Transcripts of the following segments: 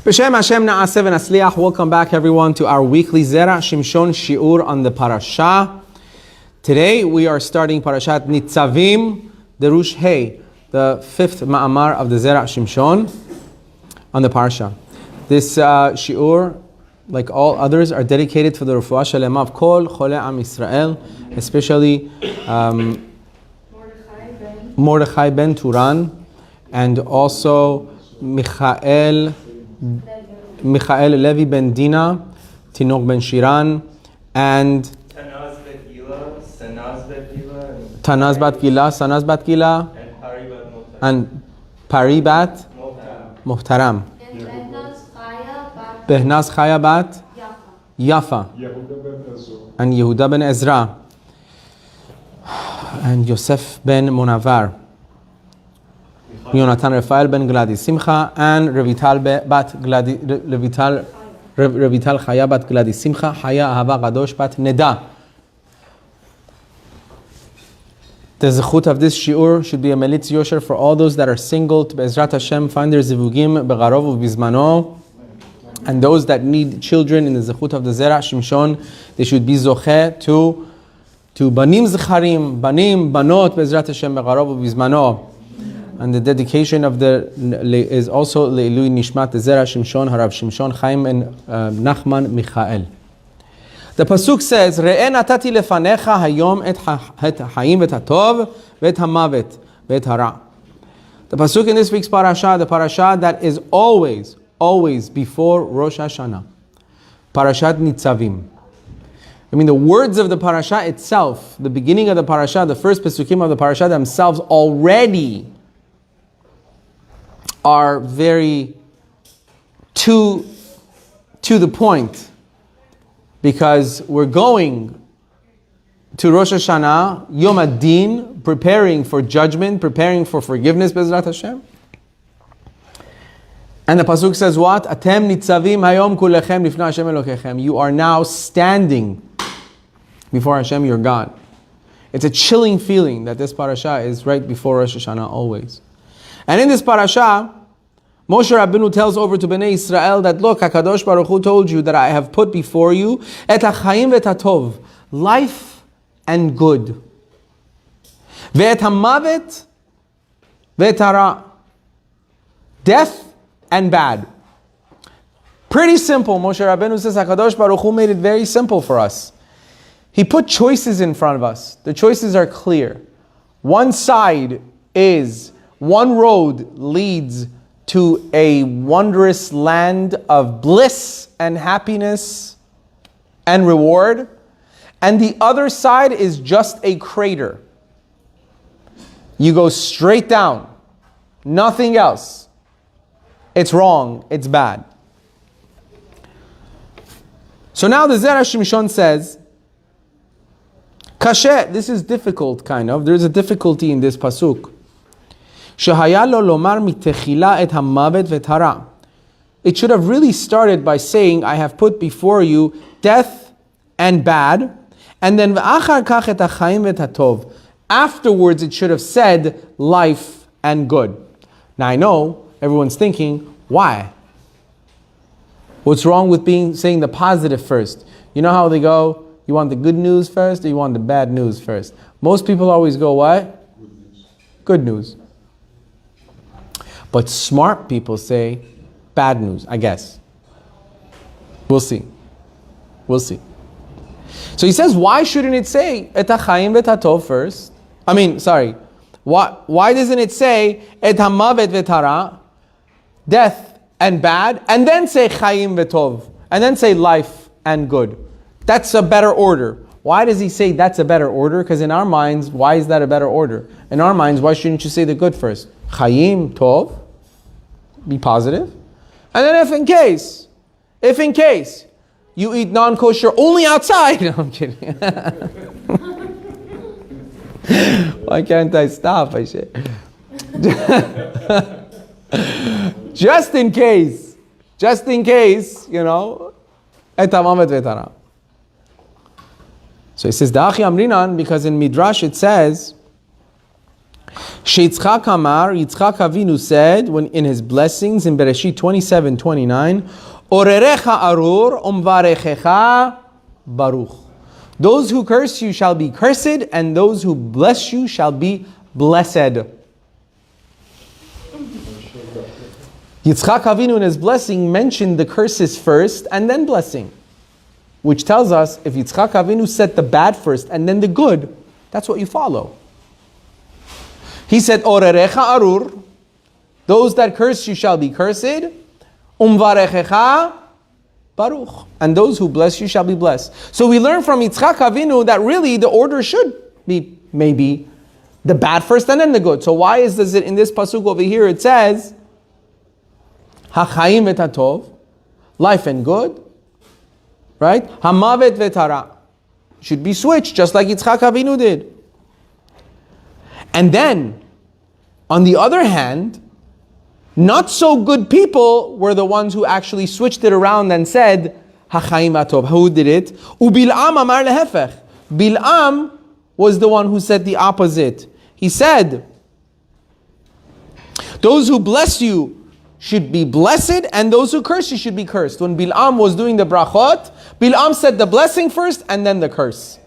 B'Shem Hashem na'aseh v'nasliach. Welcome back, everyone, to our weekly Zera Shimshon shiur on the Parsha. Today we are starting Parashat Nitzavim, the Rush Hey, the fifth ma'amar of the Zera Shimshon on the Parsha. This shiur, like all others, are dedicated for the Refuah Shalema of Kol Chole Am Yisrael, especially Mordechai ben Turan, and also Michael Levi ben Dina, Tinok ben Shiran, and Tanaz bat Gila, Sanaz bat Gila, and Paribat Muhtaram, Behnaz Chaya bat Yafa, and Yehuda ben Ezra, and Yosef ben Munavar, Yonatan Rafael ben Gladi Simcha, and Revital Chaya bat Gladi Simcha, Chaya Ahava Gadosh bat Neda. The zechut of this shiur should be a melitz yosher for all those that are single, to Be'ezrat Hashem find their zivugim be'garov u'bizmano, and those that need children in the zechut of the Zera Shimshon, they should be zocheh to banim zecharim, banim, banot, Be'ezrat Hashem be'garov u'bizmano. And the dedication of is also Le'ilui Nishmat Zera Shimshon, Harav Shimshon, Chaim and Nachman Michael. The pasuk says, Re'e natati lefanecha hayom et ha'chaim v'et ha'tov v'et ha'mavet v'et hara. The pasuk in this week's parasha, the parasha that is always before Rosh Hashanah, Parashat Nitzavim. I mean, the words of the parasha itself, the beginning of the parasha, the first pasukim of the parasha themselves already are very to the point, because we're going to Rosh Hashanah, Yom Adin, preparing for judgment, preparing for forgiveness, Be'ezrat Hashem. And the pasuk says what? Atem nitzavim hayom kulechem lifnei Hashem Elokechem. You are now standing before Hashem, your God. It's a chilling feeling that this parasha is right before Rosh Hashanah always. And in this parasha, Moshe Rabbeinu tells over to Bnei Israel that, look, HaKadosh Baruch Hu told you that I have put before you et ha'chaim v'et ha'tov, life and good, ve'et ha'mavet ve'et hara, death and bad. Pretty simple. Moshe Rabbeinu says HaKadosh Baruch Hu made it very simple for us. He put choices in front of us. The choices are clear. One road leads to a wondrous land of bliss and happiness and reward, and the other side is just a crater. You go straight down, nothing else. It's wrong, it's bad. So now the Zera Shimshon says, Kashe, this is difficult kind of, there's a difficulty in this pasuk. It should have really started by saying, I have put before you death and bad, and then afterwards it should have said life and good. Now I know everyone's thinking, why? What's wrong with saying the positive first? You know how they go, you want the good news first or you want the bad news first? Most people always go, what? Good news. But smart people say bad news, I guess. We'll see. So he says, why shouldn't it say et ha'chaim v'et ha'tov first? Why doesn't it say et ha'mavet v'et hara, death and bad, and then say chaim v'tov, and then say life and good? That's a better order. Why does he say that's a better order? Because in our minds, why is that a better order? In our minds, why shouldn't you say the good first? Chaim, tov, be positive. And then if in case, you eat non-kosher only outside. No, I'm kidding. Why can't I stop? I say. Just in case, et ha'mavet ve'et hara. So he says, Da'achi amrinan, because in Midrash it says, Yitzchak Amar, Yitzchak Avinu said when in his blessings in Bereshit 27:29, Orerecha arur umvarechecha baruch. Those who curse you shall be cursed, and those who bless you shall be blessed. Yitzchak Avinu in his blessing mentioned the curses first and then blessing, which tells us if Yitzchak Avinu said the bad first and then the good, that's what you follow. He said, Orerecha arur, those that curse you shall be cursed, umvarechecha baruch, and those who bless you shall be blessed. So we learn from Yitzchak Avinu that really the order should be maybe the bad first and then the good. So why does it in this pasuk over here it says, Hachaim v'tatov, life and good, right? Hamavet v'tara, should be switched just like Yitzchak Avinu did. And then, on the other hand, not so good people were the ones who actually switched it around and said, Hachaim atov. Who did it? Ubil'am amar lehefech. Bil'am was the one who said the opposite. He said, those who bless you should be blessed, and those who curse you should be cursed. When Bil'am was doing the brachot, Bil'am said the blessing first and then the curse.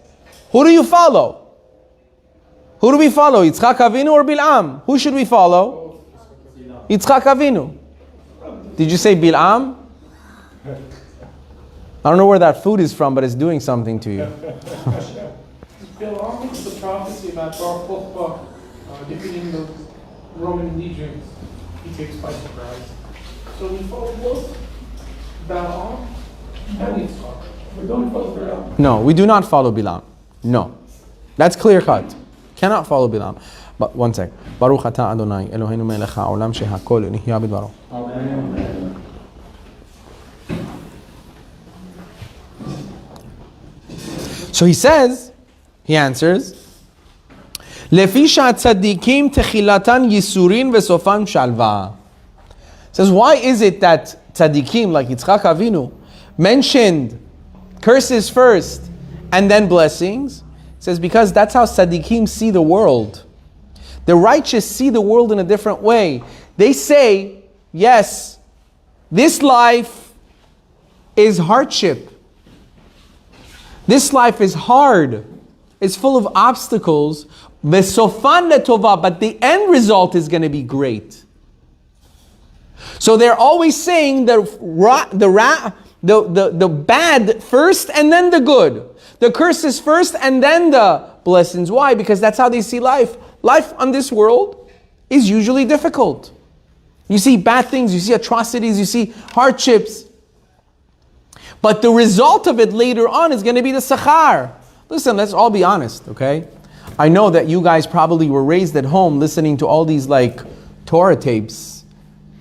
Who do you follow? Who do we follow? Yitzchak Avinu or Bil'am? Who should we follow? Yitzchak Avinu. Did you say Bil'am? I don't know where that food is from, but it's doing something to you. Bil'am is the prophecy about Bar Kokhba defeating the Roman legions. He takes by surprise. So we follow both Bil'am and Yitzchak. We don't follow Bil'am. No, we do not follow Bil'am. No. That's clear cut. Cannot follow Bil'am. But one sec. Baruch atah Adonai Eloheinu melech haolam shehakol nihya bidvaro. Amen. So he says, he answers, Lefi tzadikim techilatan yisurin vesofan shalva. Says, why is it that tzadikim like Yitzchak Avinu mentioned curses first and then blessings? It says because that's how tzaddikim see the world. The righteous see the world in a different way. They say, yes, this life is hardship. This life is hard. It's full of obstacles. Vesofan letova, but the end result is going to be great. So they're always saying the bad first and then the good. The curses first and then the blessings. Why? Because that's how they see life. Life on this world is usually difficult. You see bad things, you see atrocities, you see hardships. But the result of it later on is going to be the sachar. Listen, let's all be honest, okay? I know that you guys probably were raised at home listening to all these like Torah tapes.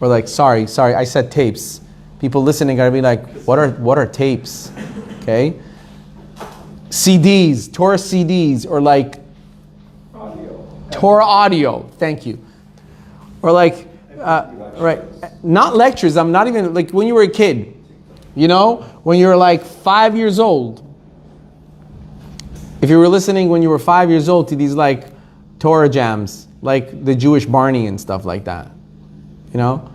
Or like, sorry, I said tapes. People listening are going to be like, what are tapes? Okay? CDs, Torah CDs, or like audio. Torah audio, thank you. Or like, right, not lectures, I'm not even, like when you were a kid, you know, when you were like 5 years old. If you were listening when you were 5 years old to these like Torah jams, like the Jewish Barney and stuff like that, you know?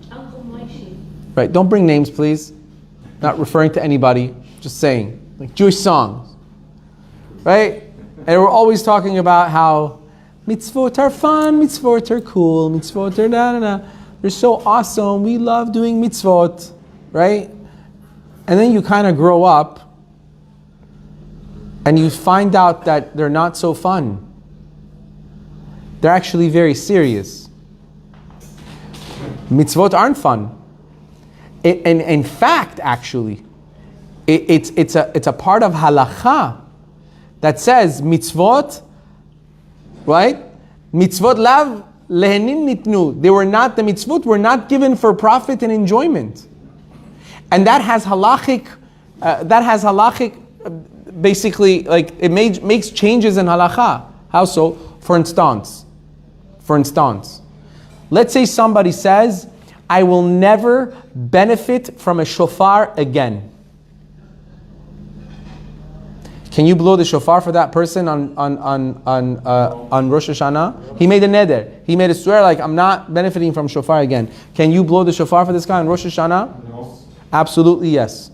Uncle Moishi. Right, don't bring names please. Not referring to anybody, just saying, like Jewish songs. Right? And we're always talking about how mitzvot are fun, mitzvot are cool, mitzvot are da-da-da. They're so awesome, we love doing mitzvot. Right? And then you kind of grow up and you find out that they're not so fun. They're actually very serious. Mitzvot aren't fun. And in fact, actually, it's a part of halacha that says mitzvot, right? Mitzvot lav lehenin nitnu. The mitzvot were not given for profit and enjoyment. And that has halachic, basically, like it makes changes in halacha. How so? For instance, let's say somebody says, I will never benefit from a shofar again. Can you blow the shofar for that person on Rosh Hashanah? He made a neder. He made a swear like, I'm not benefiting from shofar again. Can you blow the shofar for this guy on Rosh Hashanah? No. Absolutely yes.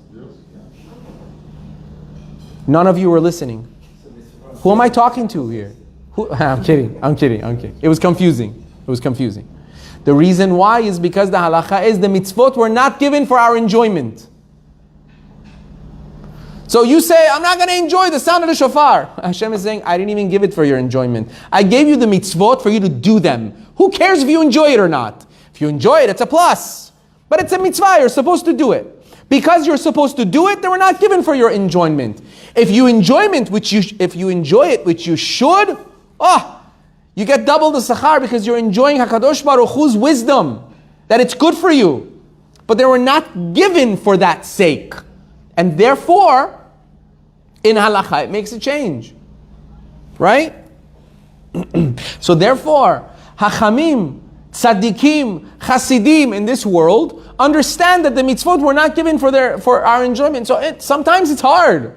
None of you were listening. Who am I talking to here? I'm kidding. It was confusing. The reason why is because the halacha is the mitzvot were not given for our enjoyment. So you say, I'm not going to enjoy the sound of the shofar. Hashem is saying, I didn't even give it for your enjoyment. I gave you the mitzvot for you to do them. Who cares if you enjoy it or not? If you enjoy it, it's a plus. But it's a mitzvah, you're supposed to do it. Because you're supposed to do it, they were not given for your enjoyment. If you enjoy it, which you should, you get double the sachar because you're enjoying HaKadosh Baruch Hu's wisdom. That it's good for you. But they were not given for that sake. And therefore, in halacha, it makes a change. Right? So therefore, hachamim, tzaddikim, chasidim in this world understand that the mitzvot were not given for our enjoyment. So sometimes it's hard.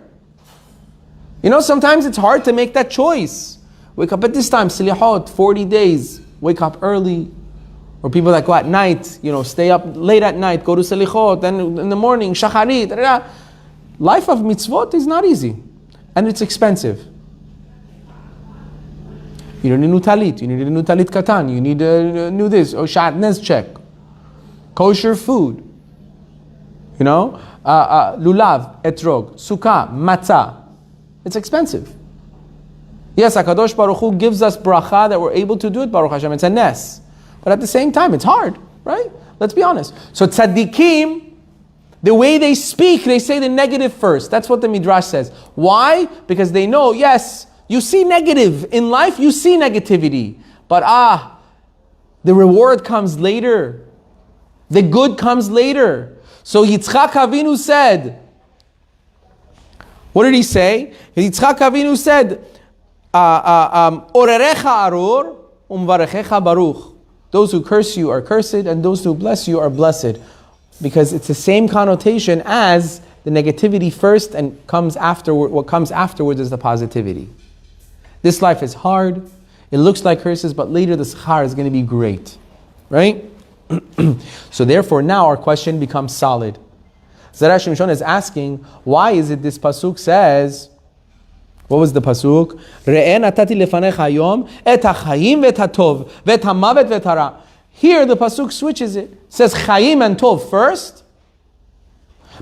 Sometimes it's hard to make that choice. Wake up at this time, silihot, 40 days. Wake up early. Or people that go at night, stay up late at night, go to selichot, then in the morning, shacharit. Life of mitzvot is not easy. And it's expensive. You need a new talit. You need a new talit katan. You need a new this. Or shatnez check. Kosher food. Lulav, etrog, sukkah, matzah. It's expensive. Yes, HaKadosh Baruch Hu gives us bracha that we're able to do it, Baruch Hashem. It's a ness. But at the same time, it's hard, right? Let's be honest. So tzaddikim, the way they speak, they say the negative first. That's what the Midrash says. Why? Because they know, yes, you see negative. In life, you see negativity. But the reward comes later. The good comes later. So Yitzchak Avinu said, what did he say? Yitzchak Avinu said, Orerecha arur, umvarechecha baruch. Those who curse you are cursed, and those who bless you are blessed. Because it's the same connotation as the negativity first and comes afterward. What comes afterwards is the positivity. This life is hard. It looks like curses, but later the schar is going to be great. Right? So therefore now our question becomes solid. Zera Shimshon is asking, why is it this pasuk says, what was the pasuk? Re'eh natati lefanecha hayom et hachayim v'et hatov v'et hamavet v'et hara. Here the pasuk switches it. It says chayim and tov first,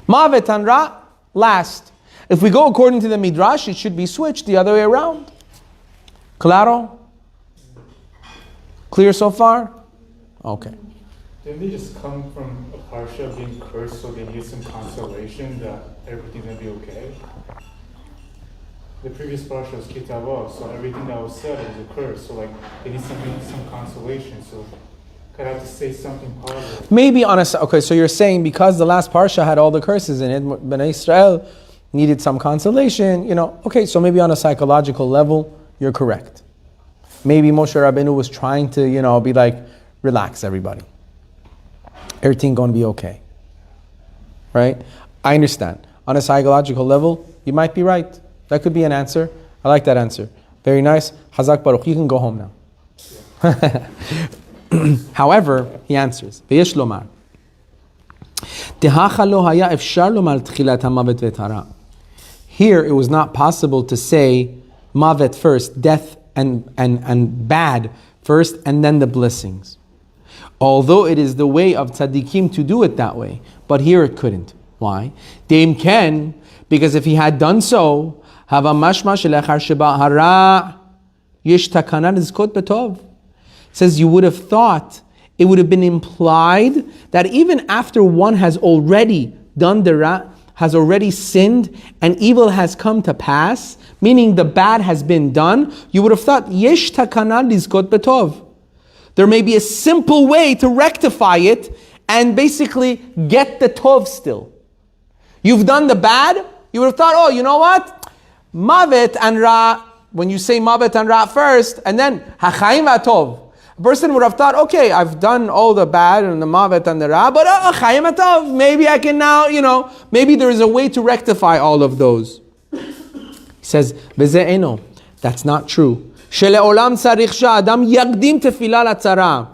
mavet and ra last. If we go according to the midrash, it should be switched the other way around. Claro? Clear so far? Okay. Didn't they just come from a parsha being cursed, so they need some consolation that everything's gonna be okay? The previous parsha was kitavah, so everything that was said was a curse. So they need some consolation. So I have to say something positive. Maybe okay, so you're saying because the last parsha had all the curses in it, Bnei Israel needed some consolation, Okay, so maybe on a psychological level, you're correct. Maybe Moshe Rabbeinu was trying to, be like, relax everybody. Everything going to be okay. Right? I understand. On a psychological level, you might be right. That could be an answer. I like that answer. Very nice. Hazak Baruch. You can go home now. However, he answers. V'yesh lomar. Tehacha lo haya efshar lomar tchilat hamavet v'et. Here, it was not possible to say mavet first, death and bad first, and then the blessings. Although it is the way of tzaddikim to do it that way, but here it couldn't. Why? Deim ken, because if he had done so, hava mashma shelachar sheba hara yesh takana lizkot betov. Says you would have thought, it would have been implied that even after one has already done the ra, has already sinned, and evil has come to pass, meaning the bad has been done, you would have thought, yesh takana lizkot betov. There may be a simple way to rectify it and basically get the tov still. You've done the bad, you would have thought, oh, you know what? Mavet and ra, when you say mavet and ra first, and then hachayim v'atov. A person would have thought, okay, I've done all the bad and the mavet and the ra, but hachayim v'atov, maybe I can now, maybe there is a way to rectify all of those. He says, "V'ze eno." That's not true. Shele'olam tzarich she'adam yaqdim tefillah latzara.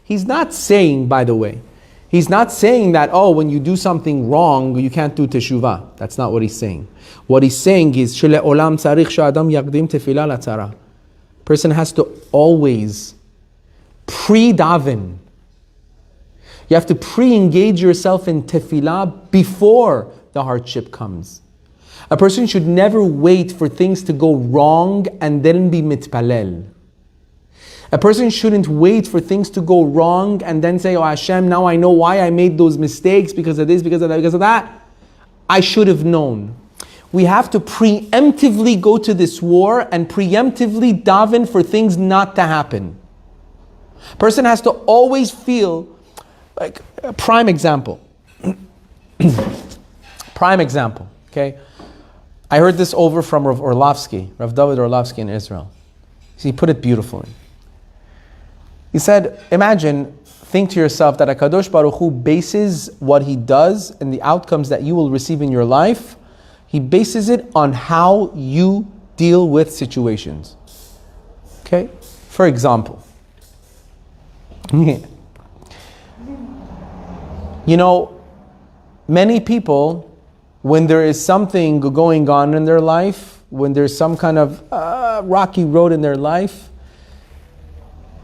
He's not saying, by the way, he's not saying that, oh, when you do something wrong, you can't do teshuvah. That's not what he's saying. What he's saying is, Shele'olam tzarich she'adam yaqdim tefillah latzara. Person has to always pre-daven. You have to pre-engage yourself in tefillah before the hardship comes. A person should never wait for things to go wrong and then be mitpalel. A person shouldn't wait for things to go wrong and then say, oh Hashem, now I know why I made those mistakes, because of this, because of that, because of that. I should have known. We have to preemptively go to this war and preemptively daven for things not to happen. A person has to always feel, like a prime example. Prime example, okay? I heard this over from Rav David Orlovsky in Israel. He put it beautifully. He said, imagine, think to yourself that HaKadosh Baruch Hu bases what he does and the outcomes that you will receive in your life, he bases it on how you deal with situations. Okay? For example, you know, many people, when there is something going on in their life, when there's some kind of rocky road in their life,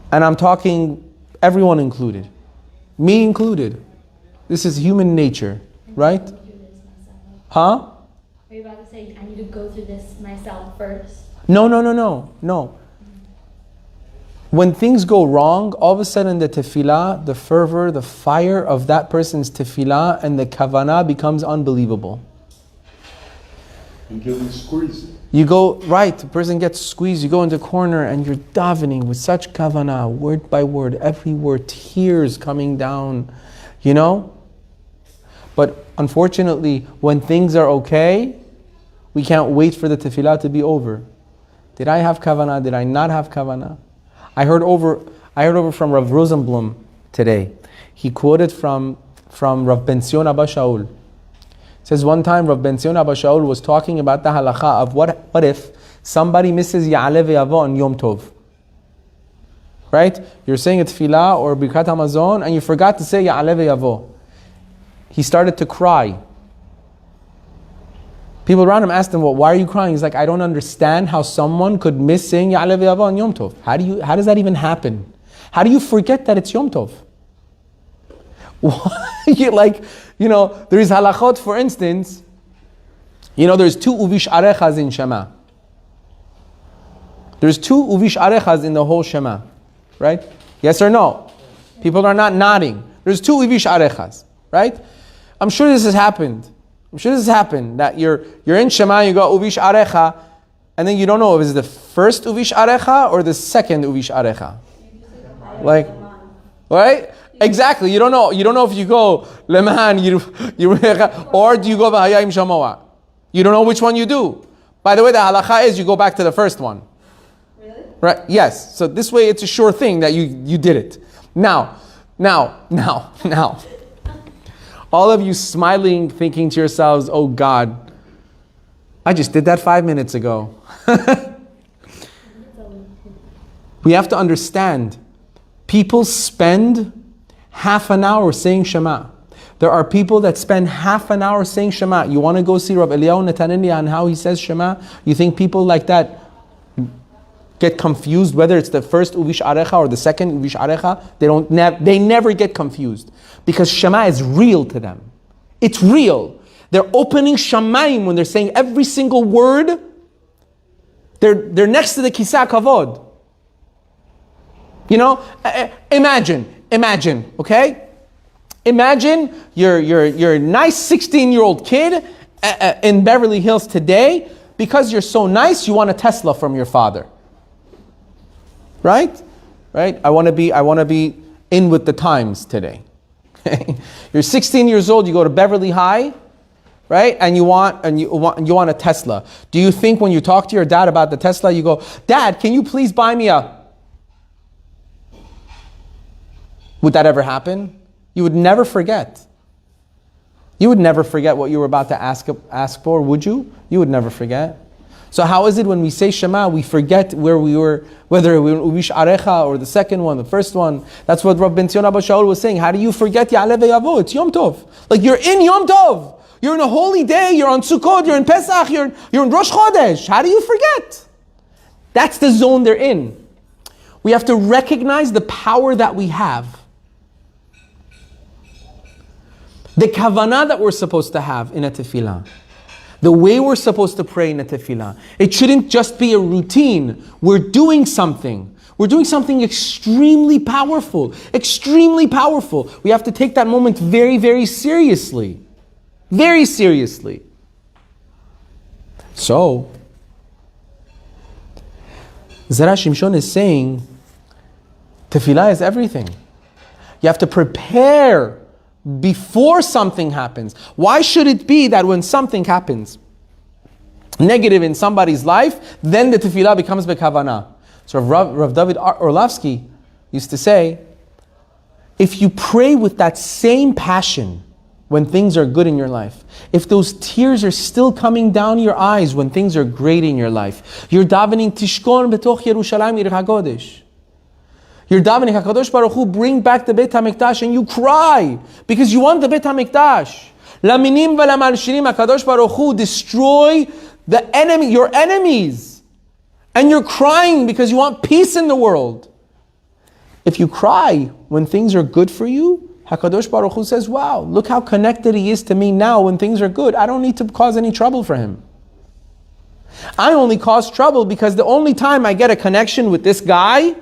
and I'm talking everyone included, me included. This is human nature, right? Huh? Are you about to say, I need to go through this myself first? No. When things go wrong, all of a sudden the tefillah, the fervor, the fire of that person's tefillah and the kavanah becomes unbelievable. You're getting squeezed. You go, right, the person gets squeezed, you go into the corner and you're davening with such kavanah, word by word, every word, tears coming down, you know? But unfortunately, when things are okay, we can't wait for the tefillah to be over. Did I have kavanah? Did I not have kavanah? I heard over from Rav Rosenblum today. He quoted from Rav Ben Zion Abba Shaul. It says one time Rav Ben Zion Abba Shaul was talking about the halacha of what if somebody misses Ya'aleh Ve'yavo on Yom Tov. Right? You're saying a tefillah or Birkat Hamazon and you forgot to say Ya'aleh Ve'yavo. He started to cry. People around him asked him, well, why are you crying? He's like, I don't understand how someone could miss saying Ya'aleh Ve'yavo on Yom Tov. How does that even happen? How do you forget that it's Yom Tov? There's halachot, for instance, there's 2 uvish arechas in Shema. There's 2 uvish arechas in the whole Shema. Right? Yes or no? People are not nodding. There's 2 uvish arechas. Right? I'm sure this has happened. That you're in Shema, you go uvish arecha, and then you don't know if it's the first uvish arecha or the second uvish arecha. Like, right? Exactly. You don't know if you go leman or do you go v'hayim shamoa. You don't know which one you do. By the way, the halacha is you go back to the first one. Really? Right? Yes. So this way, it's a sure thing that you did it. Now. All of you smiling, thinking to yourselves, oh God, I just did that 5 minutes ago. We have to understand, people spend half an hour saying Shema. There are people that spend half an hour saying Shema. You want to go see Rabbi Eliyahu Netanyahu on how he says Shema? You think people like that get confused whether it's the first uvish arecha or the second uvish arecha? They never get confused because Shema is real to them. It's real. They're opening Shamayim when they're saying every single word. They're next to the Kisah Kavod. Imagine, okay? Imagine you're a nice 16-year-old kid in Beverly Hills today. Because you're so nice, you want a Tesla from your father. Right? I want to be in with the times today. You're 16 years old, you go to Beverly High, right? And you want a Tesla. Do you think when you talk to your dad about the Tesla, you go, Dad, can you please buy me a... Would that ever happen? You would never forget. You would never forget what you were about to ask for, would you? You would never forget. So how is it when we say Shema, we forget where we were, whether we were Uvish Arecha or the second one, the first one? That's what Rav Ben Zion Abba Shaul was saying. How do you forget Ya'aleh Ve'yavo? It's Yom Tov. Like you're in Yom Tov. You're in a holy day. You're on Sukkot. You're in Pesach. You're in Rosh Chodesh. How do you forget? That's the zone they're in. We have to recognize the power that we have. The kavanah that we're supposed to have in a tefillah. The way we're supposed to pray in a tefillah. It shouldn't just be a routine. We're doing something. We're doing something extremely powerful. Extremely powerful. We have to take that moment very, very seriously. Very seriously. So, Zera Shimshon is saying, tefillah is everything. You have to prepare before something happens. Why should it be that when something happens negative in somebody's life, then the tefillah becomes bekavana? So Rav David Orlovsky used to say, if you pray with that same passion when things are good in your life, if those tears are still coming down your eyes when things are great in your life, you're davening tishkon betoch Yerushalayim Irich HaKodesh. You're davening HaKadosh Baruch Hu, bring back the Beit HaMikdash, and you cry because you want the Beit HaMikdash. Laminim v'lamalshinim, HaKadosh Baruch Hu, destroy the enemy, your enemies. And you're crying because you want peace in the world. If you cry when things are good for you, HaKadosh Baruch Hu says, wow, look how connected He is to me now when things are good. I don't need to cause any trouble for Him. I only cause trouble because the only time I get a connection with this guy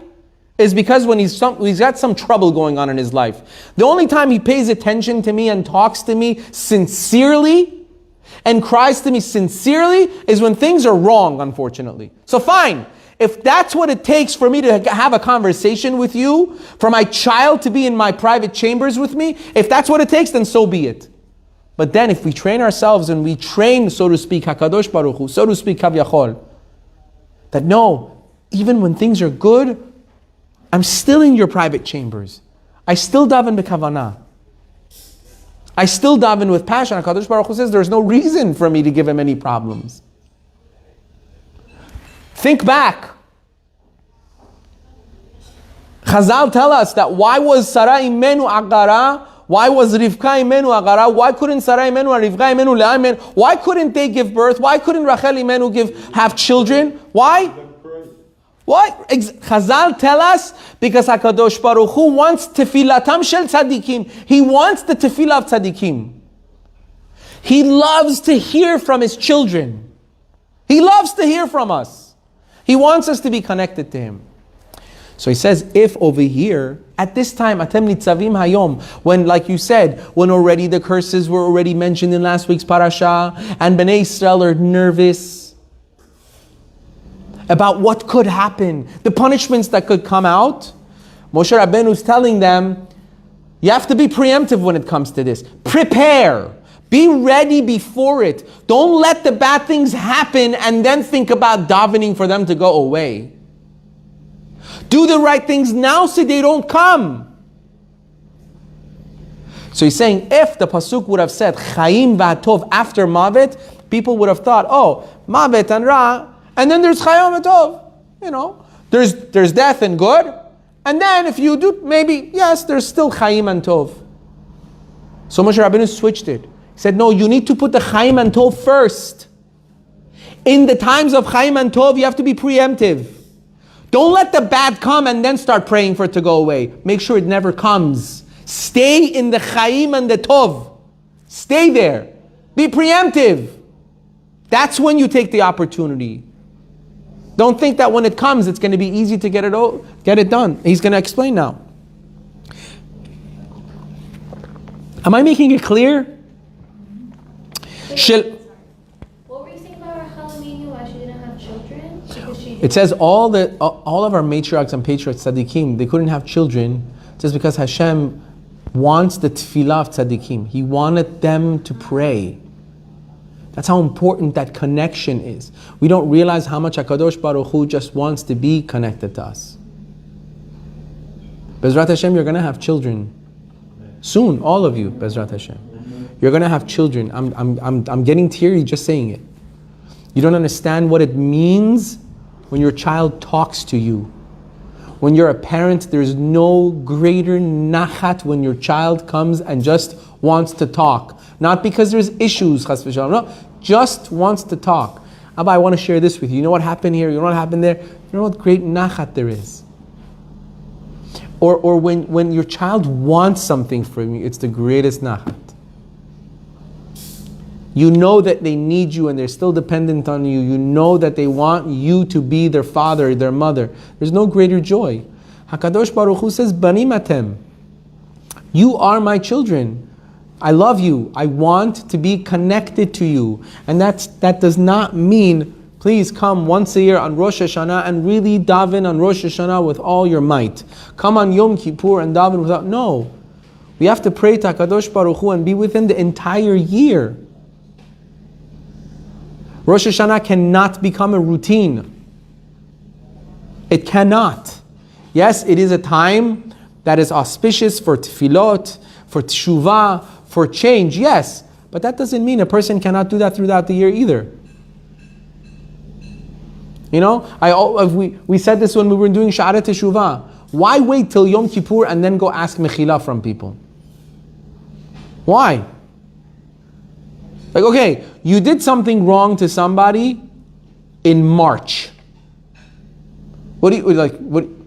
is because when he's got some trouble going on in his life. The only time he pays attention to me and talks to me sincerely and cries to me sincerely is when things are wrong, unfortunately. So fine, if that's what it takes for me to have a conversation with you, for my child to be in my private chambers with me, if that's what it takes, then so be it. But then if we train ourselves and we train, so to speak, HaKadosh Baruch Hu, so to speak, Kavyachol, that no, even when things are good, I'm still in your private chambers. I still daven b'kavanah. I still daven with passion. HaKadosh Baruch Hu says there's no reason for me to give Him any problems. Think back. Chazal tell us that why was Sarah imenu agara? Why was Rivka imenu agara? Why couldn't Sarah imenu and Rivka imenu le'amen? Why couldn't they give birth? Why couldn't Rachel imenu have children? Why? What? Chazal tell us because HaKadosh Baruch Hu wants tefilatam shel tzadikim. He wants the tefillah of tzadikim. He loves to hear from His children. He loves to hear from us. He wants us to be connected to Him. So he says, if over here, at this time, atem nitzavim hayom, when, like you said, when already the curses were already mentioned in last week's parasha, and Bnei Israel are nervous about what could happen, the punishments that could come out, Moshe Rabbeinu is telling them, you have to be preemptive when it comes to this. Prepare. Be ready before it. Don't let the bad things happen and then think about davening for them to go away. Do the right things now so they don't come. So he's saying, if the pasuk would have said Chaim v'atov after Mavet, people would have thought, oh, Mavet and Ra, and then there's Chayom Tov. You know, there's death and good. And then if you do, maybe, yes, there's still Chayim and Tov. So Moshe Rabbeinu switched it. He said, no, you need to put the Chayim and Tov first. In the times of Chayim and Tov, you have to be preemptive. Don't let the bad come and then start praying for it to go away. Make sure it never comes. Stay in the Chayim and the Tov. Stay there. Be preemptive. That's when you take the opportunity. Don't think that when it comes, it's going to be easy to get it done. He's going to explain now. Am I making it clear? What were you saying about Rachel Aminu? Why she didn't have children? It says all of our matriarchs and patriarchs, tzaddikim, they couldn't have children just because Hashem wants the tefillah of tzaddikim. He wanted them to pray. That's how important that connection is. We don't realize how much HaKadosh Baruch Hu just wants to be connected to us. Bezrat Hashem, you're going to have children. Soon, all of you, Bezrat Hashem. You're going to have children. I'm getting teary just saying it. You don't understand what it means when your child talks to you. When you're a parent, there's no greater nachat when your child comes and just wants to talk. Not because there's issues, chas v'shalom, no, just wants to talk. Abba, I want to share this with you. You know what happened here? You know what happened there? You know what great nachat there is? Or when your child wants something from you, it's the greatest nachat. You know that they need you and they're still dependent on you. You know that they want you to be their father, their mother. There's no greater joy. HaKadosh Baruch Hu says, Banim atem. You are my children. I love you. I want to be connected to you. And that does not mean, please come once a year on Rosh Hashanah and really daven on Rosh Hashanah with all your might. Come on Yom Kippur and daven without, no. We have to pray to HaKadosh Baruch Hu and be with him the entire year. Rosh Hashanah cannot become a routine. It cannot. Yes, it is a time that is auspicious for tefillot, for teshuvah, for change, yes. But that doesn't mean a person cannot do that throughout the year either. You know, we said this when we were doing Sha'ara Teshuvah. Why wait till Yom Kippur and then go ask mechila from people? Why? Like, okay, you did something wrong to somebody in March. What do you, like, what? You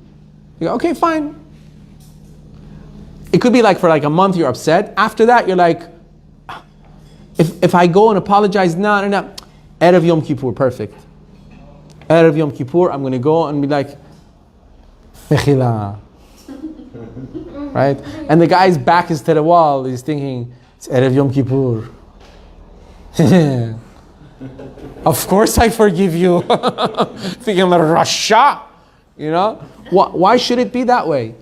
go, okay, fine. It could be like for like a month you're upset. After that you're like, if I go and apologize, no. Erev Yom Kippur, perfect. Erev Yom Kippur, I'm going to go and be like, Mechila. Right? And the guy's back is to the wall. He's thinking, it's Erev Yom Kippur. Of course I forgive you. Thinking I'm a Rasha. You know? Why should it be that way?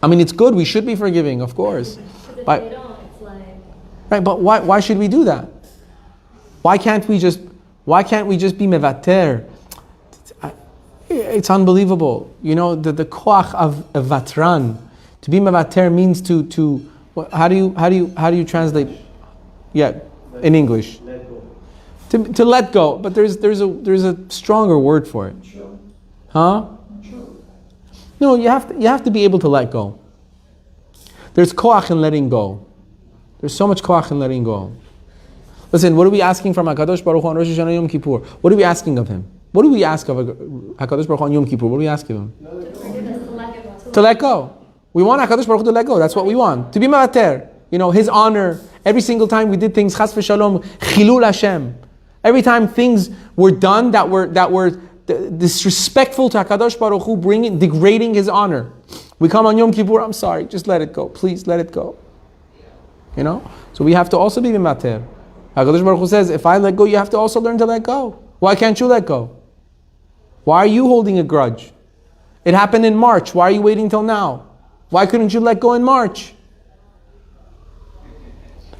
I mean, it's good. We should be forgiving, of course. But they don't, it's like... Right, but why should we do that? Why can't we just be mevater? It's unbelievable. You know, the koach of vatran. To be mevater means to how do you translate? Yeah, in English. Let go. To let go, but there's a stronger word for it. Huh? No, you have to be able to let go. There's koach in letting go. There's so much koach in letting go. Listen, what are we asking from HaKadosh Baruch Hu on Rosh Hashanah Yom Kippur? What are we asking of him? What do we ask of HaKadosh Baruch Hu on Yom Kippur? What do we ask of him? To let go. We want HaKadosh Baruch Hu to let go. That's what we want. To be ma'ater. You know, his honor. Every single time we did things, chas v'shalom, chilul Hashem. Every time things were done that were disrespectful to HaKadosh Baruch Hu, degrading his honor. We come on Yom Kippur, I'm sorry, just let it go. Please let it go. You know? So we have to also be ma'ater. HaKadosh Baruch Hu says, if I let go, you have to also learn to let go. Why can't you let go? Why are you holding a grudge? It happened in March. Why are you waiting till now? Why couldn't you let go in March?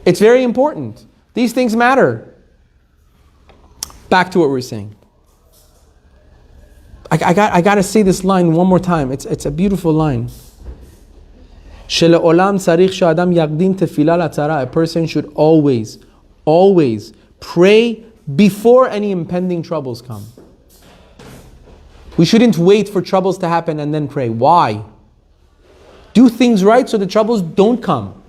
It's very important. These things matter. Back to what we're saying. I got to say this line one more time. It's a beautiful line. A person should always pray before any impending troubles come. We shouldn't wait for troubles to happen and then pray. Why? Do things right so the troubles don't come.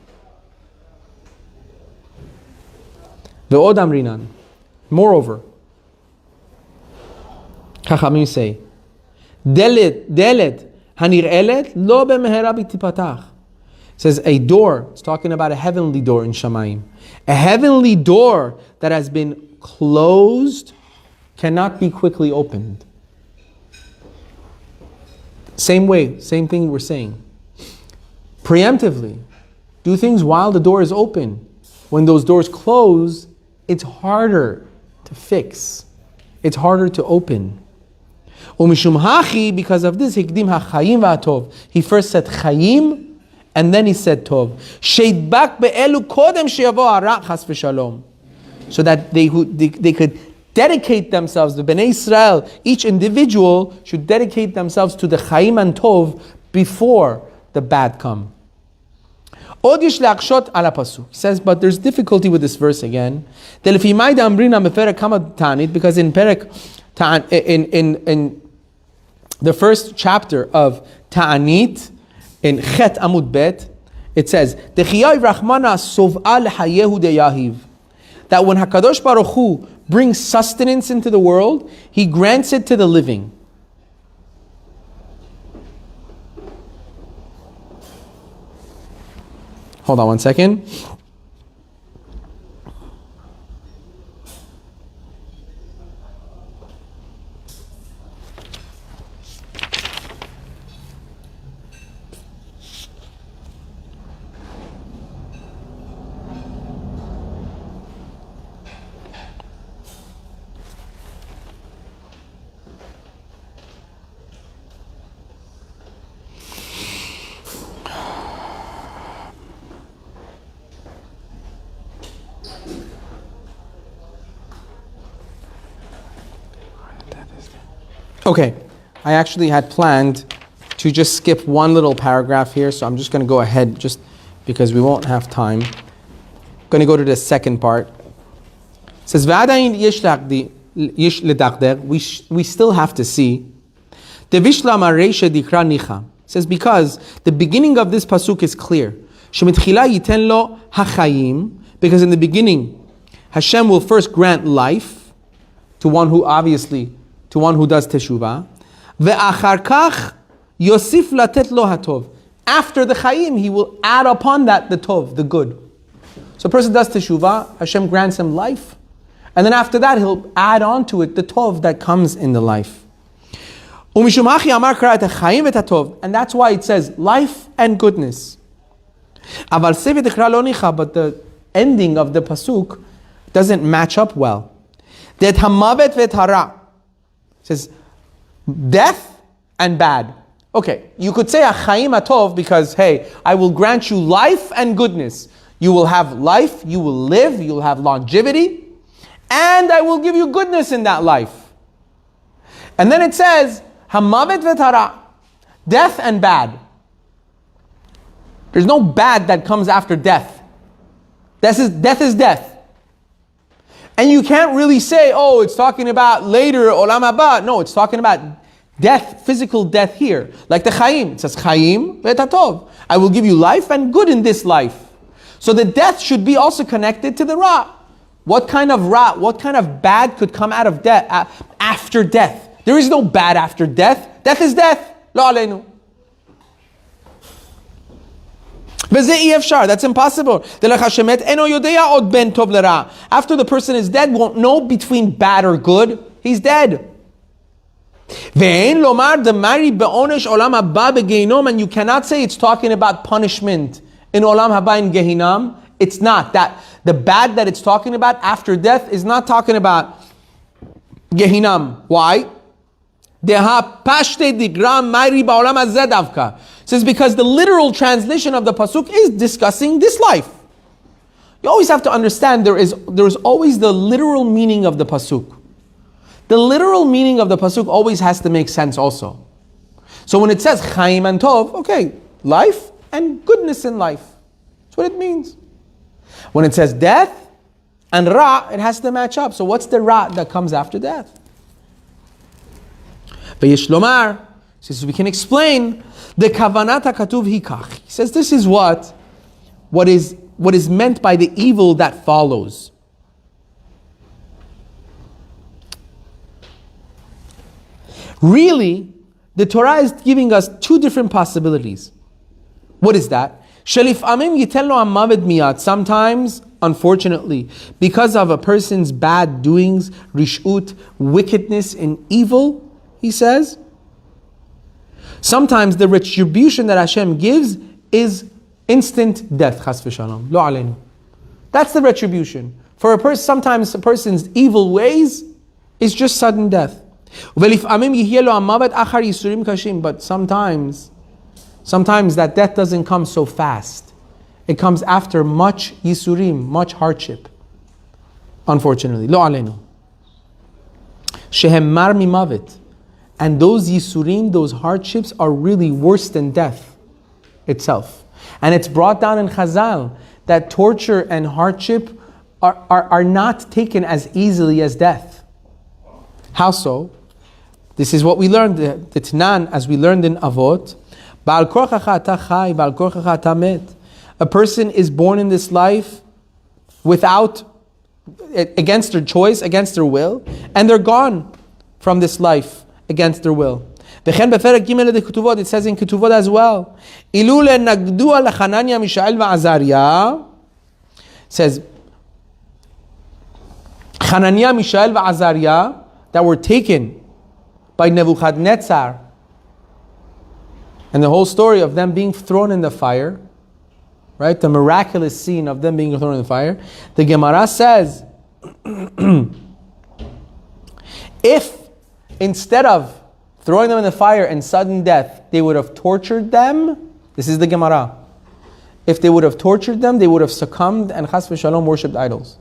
Ve'od amrinan. Moreover, Chachamim say, Delet hanir'elet lo b'mehera b'tipatach. Says a door. It's talking about a heavenly door in Shamayim. A heavenly door that has been closed cannot be quickly opened. Same way, same thing we're saying. Preemptively, do things while the door is open. When those doors close, it's harder to fix. It's harder to open. Umishum hachi, because of this, hikdim hachayim va'atov. He first said chayim, and then he said tov. Sheidbak be'elu kodem sheyavo hara chas v'shalom. So that they could dedicate themselves, the Bnei Israel, each individual should dedicate themselves to the chayim and tov before the bad come. Od yesh le'akshot ala pasuk. He says, but there's difficulty with this verse again. Because in the first chapter of Ta'anit, in Chet Amud Bet, it says, that when HaKadosh Baruch Hu brings sustenance into the world, He grants it to the living. Hold on one second. Okay, I actually had planned to just skip one little paragraph here, so I'm just going to go ahead just because we won't have time. I'm going to go to the second part. It says, we still have to see. It says, because the beginning of this pasuk is clear. Because in the beginning, Hashem will first grant life to one who does teshuvah. Ve'achar kach yosif latet lo hatov. After the chayim, He will add upon that the tov, the good. So a person does teshuvah, Hashem grants him life, and then after that He'll add on to it the tov that comes in the life. And that's why it says life and goodness. But the ending of the pasuk doesn't match up well. It says death and bad. Okay, you could say achayim atov because, hey, I will grant you life and goodness. You will have life, you will live, you'll have longevity, and I will give you goodness in that life. And then it says hamavet v'tara, death and bad. There's no bad that comes after death. Death is death. And you can't really say, oh, it's talking about later, olam haba. No, it's talking about death, physical death here. Like the chayim. It says chayim ve'tatov. I will give you life and good in this life. So the death should be also connected to the ra. What kind of ra, what kind of bad could come out of death, after death? There is no bad after death. Death is death. Lo aleinu. That's impossible. After the person is dead, won't know between bad or good. He's dead. And you cannot say it's talking about punishment in Olam Haba in Gehinam. It's not. That the bad that it's talking about after death is not talking about Gehinam. Why? It says because the literal translation of the pasuk is discussing this life. You always have to understand there is always the literal meaning of the pasuk. The literal meaning of the pasuk always has to make sense also. So when it says Chaim and Tov, okay, life and goodness in life. That's what it means. When it says death and Ra, it has to match up. So what's the Ra that comes after death? V'yishlomar, says we can explain the kavanat hakatuv hikach. He says this is what is meant by the evil that follows. Really, the Torah is giving us two different possibilities. What is that? Sometimes, unfortunately, because of a person's bad doings, rishut, wickedness and evil, he says, sometimes the retribution that Hashem gives is instant death. Chas v'shalom. Lo aleinu. That's the retribution. For a person, sometimes a person's evil ways is just sudden death. But sometimes that death doesn't come so fast. It comes after much yisurim, much hardship. Unfortunately. Lo aleinu. Shehem mar mimavet. And those yisurim, those hardships are really worse than death itself. And it's brought down in Chazal that torture and hardship are not taken as easily as death. How so? This is what we learned, the Tanan, as we learned in Avot. Ba'al korchacha ata chai, ba'al korchacha ata met. A person is born in this life against their choice, against their will, and they're gone from this life against their will. V'chen beperek gimel de Ketuvot, it says in Ketuvot as well. Ilule nagdu al Hanania, Mishael va'Azariah. Says Hananiah, Mishael va'Azariah that were taken by Nebuchadnezzar, and the whole story of them being thrown in the fire, right? The miraculous scene of them being thrown in the fire. The Gemara says, if instead of throwing them in the fire and sudden death, they would have tortured them, this is the Gemara. If they would have tortured them, they would have succumbed and chas v'shalom worshipped idols.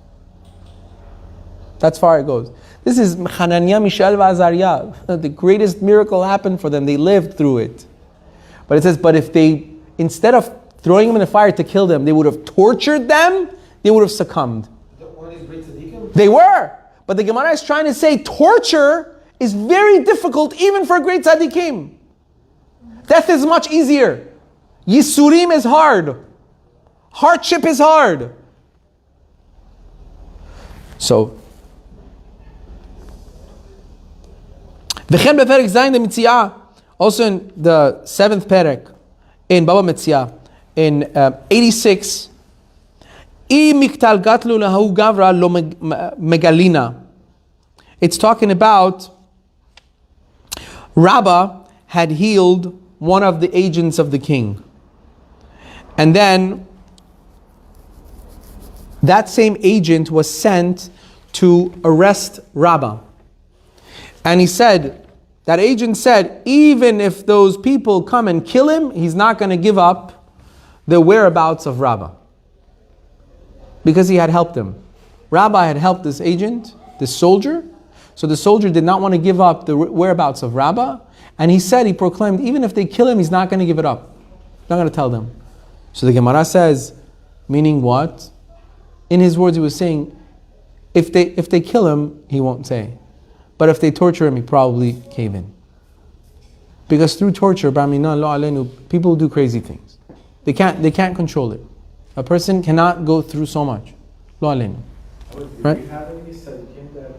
That's far it goes. This is Hananiah, Mishael, v'Azariah. The greatest miracle happened for them. They lived through it. But it says, but if they, instead of throwing them in the fire to kill them, they would have tortured them, they would have succumbed. They were. But the Gemara is trying to say torture is very difficult even for great tzaddikim. Death is much easier. Yisurim is hard. Hardship is hard. So, V'chen beperek zayin de Mitziyah, also in the 7th perek, in Baba Mitziyah, in 86, I miktal gatlu lahu gavra lo megalina. It's talking about Rabbah had healed one of the agents of the king. And then that same agent was sent to arrest Rabbah. And he said, that agent said, even if those people come and kill him, he's not going to give up the whereabouts of Rabbah. Because he had helped him. Rabbah had helped this agent, this soldier. So the soldier did not want to give up the whereabouts of Rabbah. And he said, he proclaimed, even if they kill him, he's not going to give it up. He's not going to tell them. So the Gemara says, meaning what? In his words, he was saying, if they kill him, he won't say. But if they torture him, he probably cave in. Because through torture, people do crazy things. They can't control it. A person cannot go through so much. Right? Do we have any tzaddikim that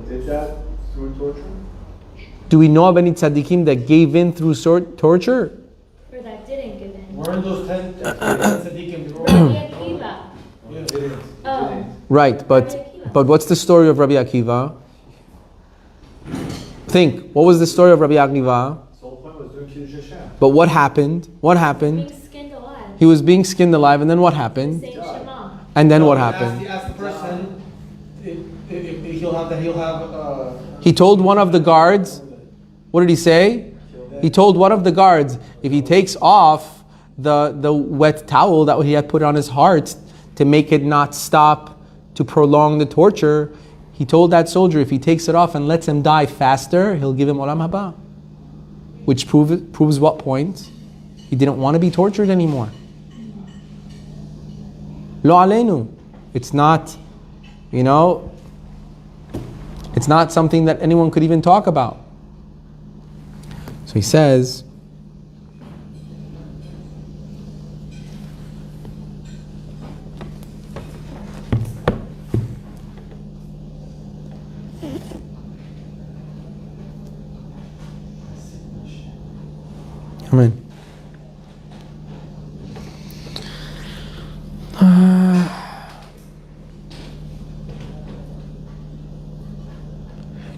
did that through torture? Do we know of any tzaddikim that gave in through torture? Or that didn't give in. Weren't those 10 tzaddikim? Rabbi Akiva. Oh. Right, but what's the story of Rabbi Akiva? Think, what was the story of Rabbi Akiva? But what happened? What happened? Being skinned alive. He was being skinned alive, and then what happened? Saying Shema. And then what happened? He asked the person if he'll have. He told one of the guards, what did he say? He told one of the guards, if he takes off the wet towel that he had put on his heart to make it not stop, to prolong the torture, he told that soldier, if he takes it off and lets him die faster, he'll give him olam haba. Which proves what point? He didn't want to be tortured anymore. Lo aleinu. It's not, it's not something that anyone could even talk about. So he says, Amen.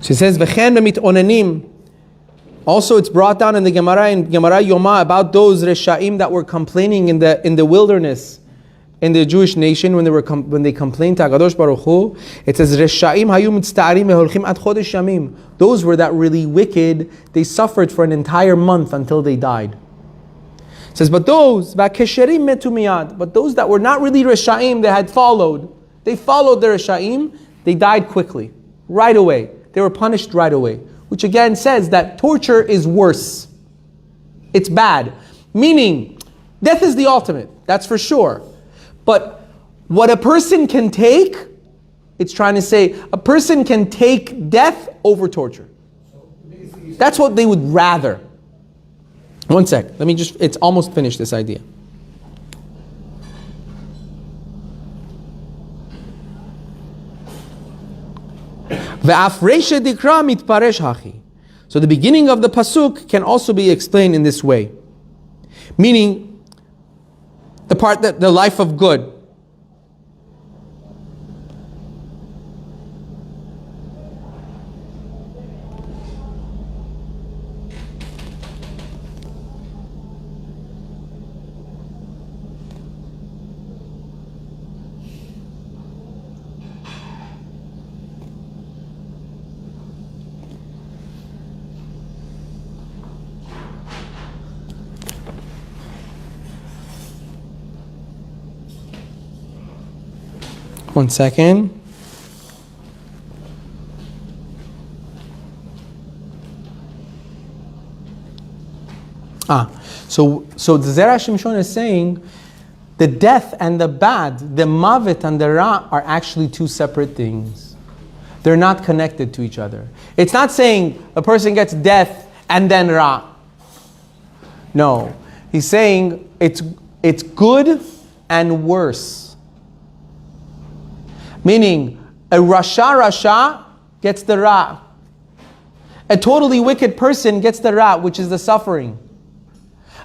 She says, "V'chen b'mitonenim." Also, it's brought down in Gemara Yoma about those reshaim that were complaining in the wilderness, in the Jewish nation when they complained to Hakadosh Baruch Hu. It says, "Reshaim hayu mitztarim veholchim ad chodesh yamim." Those were that really wicked. They suffered for an entire month until they died. It says, but those v'kesherim metu miyad. But those that were not really reshaim, they followed the reshaim. They died quickly, right away. They were punished right away. Which again says that torture is worse. It's bad. Meaning, death is the ultimate, that's for sure. But what a person can take, it's trying to say, a person can take death over torture. That's what they would rather. One sec, it's almost finished, this idea. So the beginning of the pasuk can also be explained in this way. Meaning, the part that the life of good. One second. So the Zera Shimshon is saying the death and the bad, the mavet and the ra are actually two separate things. They're not connected to each other. It's not saying a person gets death and then ra. No. He's saying it's good and worse. Meaning, a rasha gets the ra. A totally wicked person gets the ra, which is the suffering.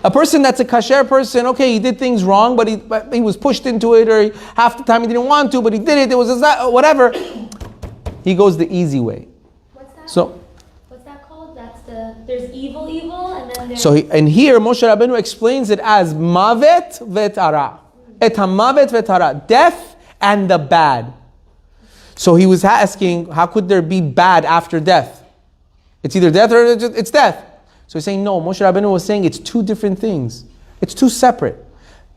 A person that's a kasher person, okay, he did things wrong, but he was pushed into it, or half the time he didn't want to, but he did it, it was whatever. He goes the easy way. What's that? What's that called? There's evil, and then there's... And here Moshe Rabbeinu explains it as mavet vetara. Et hamavet vetara. Death and the bad. So he was asking, how could there be bad after death? It's either death or it's death. So he's saying, no, Moshe Rabbeinu was saying it's two different things. It's two separate.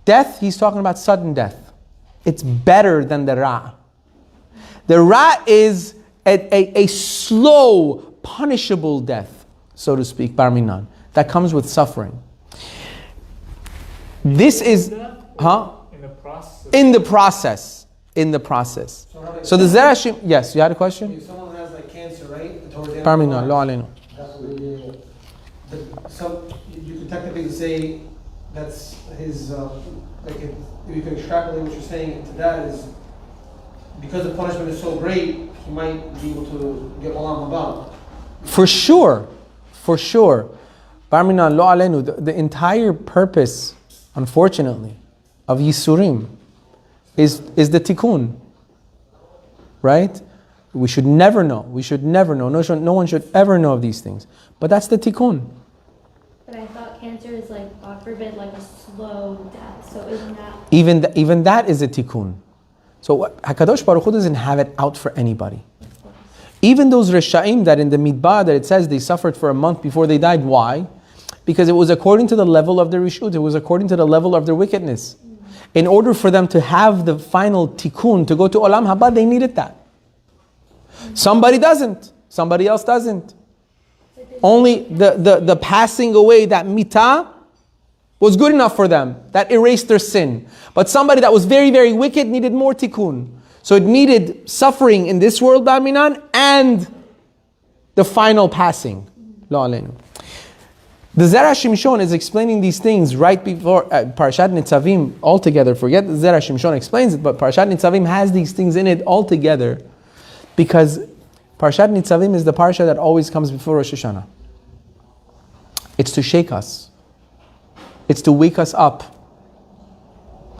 Death, he's talking about sudden death. It's better than the ra. The ra is a slow, punishable death, so to speak, bar minan, that comes with suffering. This is, In the process. In the process. So the Zera Shimshon, yes, you had a question? If someone has like cancer, right? Bar minan, lo aleinu. So you could technically say that's his, if you can extrapolate what you're saying to that is, because the punishment is so great, he might be able to get olam haba. For sure. Bar minan, lo aleinu. The entire purpose, unfortunately, of Yisurim is the tikkun. Right? We should never know. No one should ever know of these things. But that's the tikkun. But I thought cancer is like, God forbid, like a slow death. So isn't that... Even that is a tikkun. So HaKadosh Baruch Hu doesn't have it out for anybody. Even those Resha'im that in the Midbar that it says they suffered for a month before they died. Why? Because it was according to the level of their Rishut. It was according to the level of their wickedness. In order for them to have the final tikkun, to go to Olam Haba, they needed that. Somebody doesn't. Somebody else doesn't. Only the passing away, that mitah, was good enough for them. That erased their sin. But somebody that was very, very wicked needed more tikkun. So it needed suffering in this world, Baminan, and the final passing. Lo aleinu. The Zera Shimshon is explaining these things right before Parshat Nitzavim altogether. Forget the Zera Shimshon explains it, but Parshat Nitzavim has these things in it altogether. Because Parshat Nitzavim is the parsha that always comes before Rosh Hashanah. It's to shake us. It's to wake us up.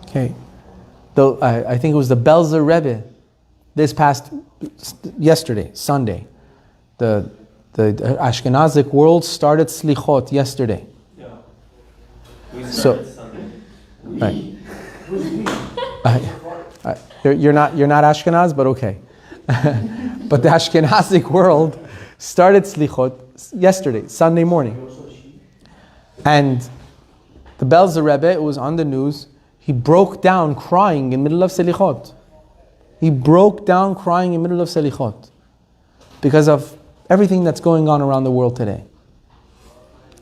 Okay. I think it was the Belzer Rebbe this past yesterday, Sunday. The Ashkenazic world started slichot yesterday. Yeah. So, right. You're not Ashkenaz, but okay. But the Ashkenazic world started slichot yesterday, Sunday morning. And the Belzer Rebbe, it was on the news, he broke down crying in the middle of selichot. He broke down crying in the middle of selichot because of everything that's going on around the world today.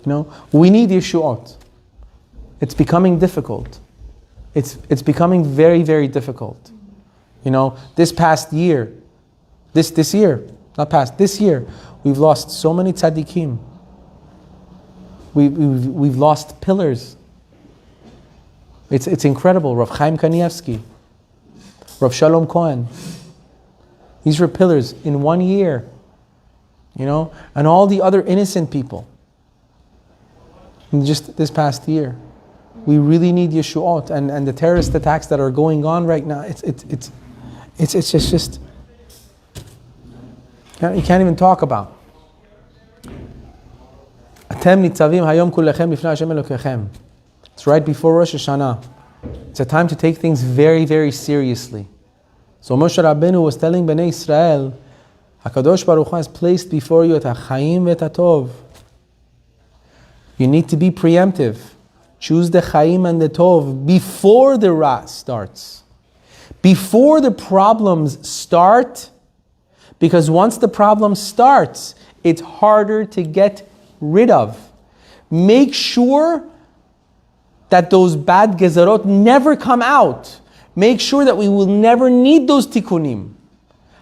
You know, we need Yeshuot. It's becoming difficult. It's becoming very, very difficult. You know, this past year, this year, not past, this year, we've lost so many tzaddikim. We've lost pillars. It's incredible. Rabbi Chaim Kanievski, Rabbi Shalom Cohen. These were pillars in 1 year. You know, and all the other innocent people. In just this past year. We really need Yeshuot, and the terrorist attacks that are going on right now. It's just you can't even talk about. Atem Nitzavim hayom kulechem lifnei Hashem Elokechem. It's right before Rosh Hashanah. It's a time to take things very, very seriously. So Moshe Rabbeinu was telling Bnei Israel, HaKadosh Baruch Hu has placed before you et HaChaim ve'et HaTov. You need to be preemptive. Choose the Chaim and the Tov before the Ra starts. Before the problems start, because once the problem starts, it's harder to get rid of. Make sure that those bad gezerot never come out. Make sure that we will never need those tikkunim.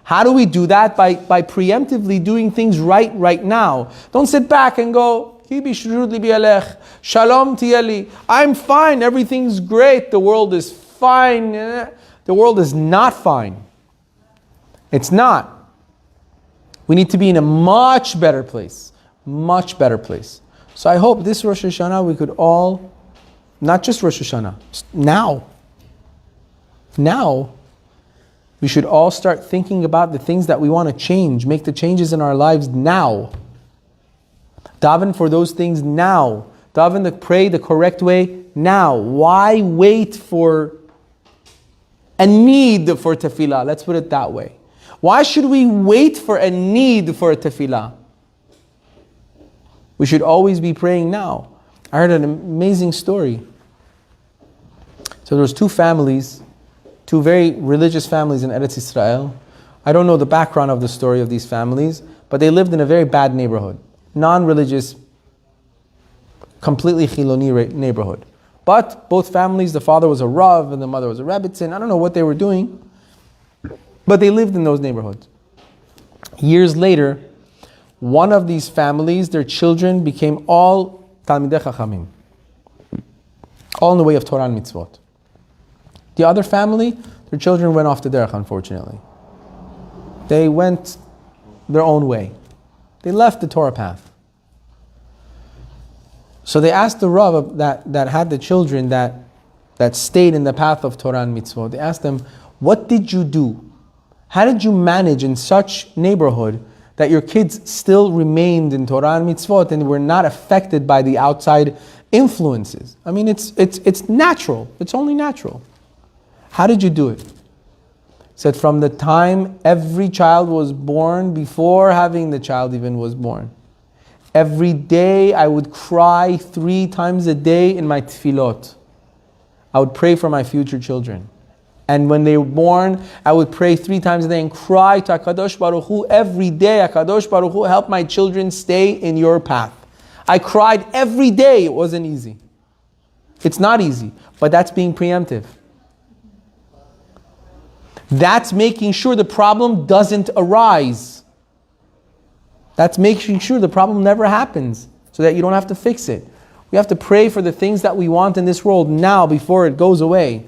How do we do that? By preemptively doing things right now. Don't sit back and go, Shalom tiyeli. I'm fine, everything's great, the world is fine. The world is not fine. It's not. We need to be in a much better place. Much better place. So I hope this Rosh Hashanah we could all, not just Rosh Hashanah, now, we should all start thinking about the things that we want to change, make the changes in our lives now. Daven for those things now. Daven to pray the correct way now. Why wait for a need for tefillah? Let's put it that way. Why should we wait for a need for a tefillah? We should always be praying now. I heard an amazing story. So there was two families, two very religious families in Eretz Israel. I don't know the background of the story of these families, but they lived in a very bad neighborhood. Non-religious, completely Chiloni neighborhood. But both families, the father was a Rav and the mother was a Rebbitzin. I don't know what they were doing, but they lived in those neighborhoods. Years later, one of these families, their children became all Talmidei Chachamim. All in the way of Torah and Mitzvot. The other family, their children went off the derech, unfortunately. They went their own way. They left the Torah path. So they asked the Rav that had the children that stayed in the path of Torah and Mitzvot. They asked them, what did you do? How did you manage in such neighborhood that your kids still remained in Torah and Mitzvot and were not affected by the outside influences? I mean, it's natural. It's only natural. How did you do it? Said from the time every child was born, before having the child even was born. Every day I would cry 3 times a day in my tefillot. I would pray for my future children. And when they were born, I would pray 3 times a day and cry to HaKadosh Baruch Hu every day. HaKadosh Baruch Hu, help my children stay in your path. I cried every day. It wasn't easy. It's not easy, but that's being preemptive. That's making sure the problem doesn't arise. That's making sure the problem never happens so that you don't have to fix it. We have to pray for the things that we want in this world now before it goes away.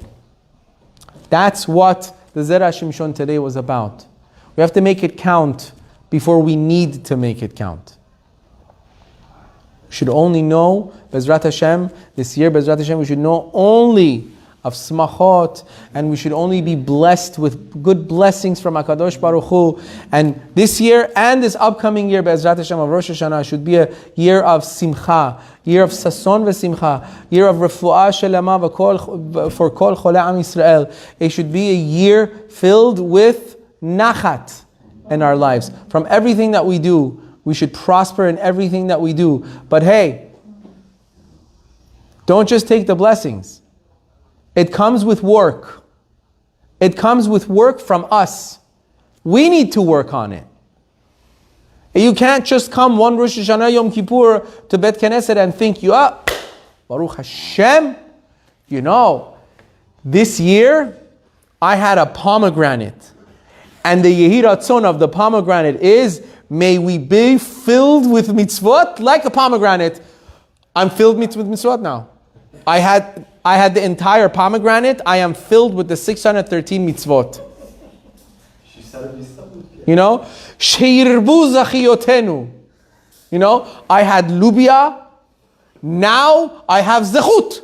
That's what the Zera Shimshon today was about. We have to make it count before we need to make it count. We should only know, Bezrat Hashem, this year, Bezrat Hashem, we should know only of smachot, and we should only be blessed with good blessings from HaKadosh Baruch Hu. And this year and this upcoming year, Be'ezrat Hashem of Rosh Hashanah, should be a year of simcha, year of sason v'simcha, year of refuah shelama for kol chole am Yisrael. It should be a year filled with nachat in our lives. From everything that we do, we should prosper in everything that we do. But hey, don't just take the blessings. It comes with work. It comes with work from us. We need to work on it. You can't just come one Rosh Hashanah Yom Kippur to Bet Knesset and think, Baruch Hashem, you know, this year I had a pomegranate. And the Yehi Ratzon of the pomegranate is, may we be filled with mitzvot like a pomegranate. I'm filled with mitzvot now. I had the entire pomegranate. I am filled with the 613 mitzvot. You know, sheirbu zachiyotenu. You know, I had lubia. Now I have zechut.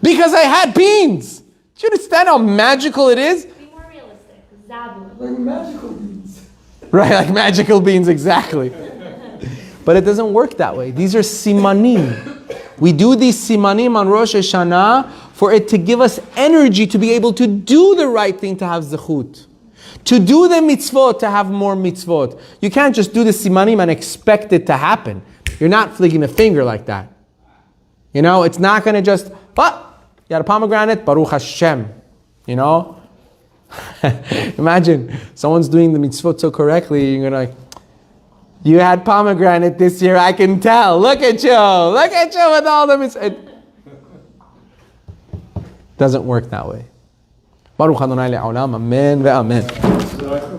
Because I had beans. Do you understand how magical it is? Be more realistic. Zabu. Like magical beans. Right, like magical beans, exactly. But it doesn't work that way. These are simanim. We do these simanim on Rosh Hashanah for it to give us energy to be able to do the right thing, to have zechut. To do the mitzvot, to have more mitzvot. You can't just do the simanim and expect it to happen. You're not flicking a finger like that. You know, it's not going to just, but you had a pomegranate, Baruch Hashem. You know? Imagine, someone's doing the mitzvot so correctly, you're going to like, you had pomegranate this year, I can tell. Look at you with all the mitzvot. It doesn't work that way. Baruch Adonai le'olam, amen ve'amen.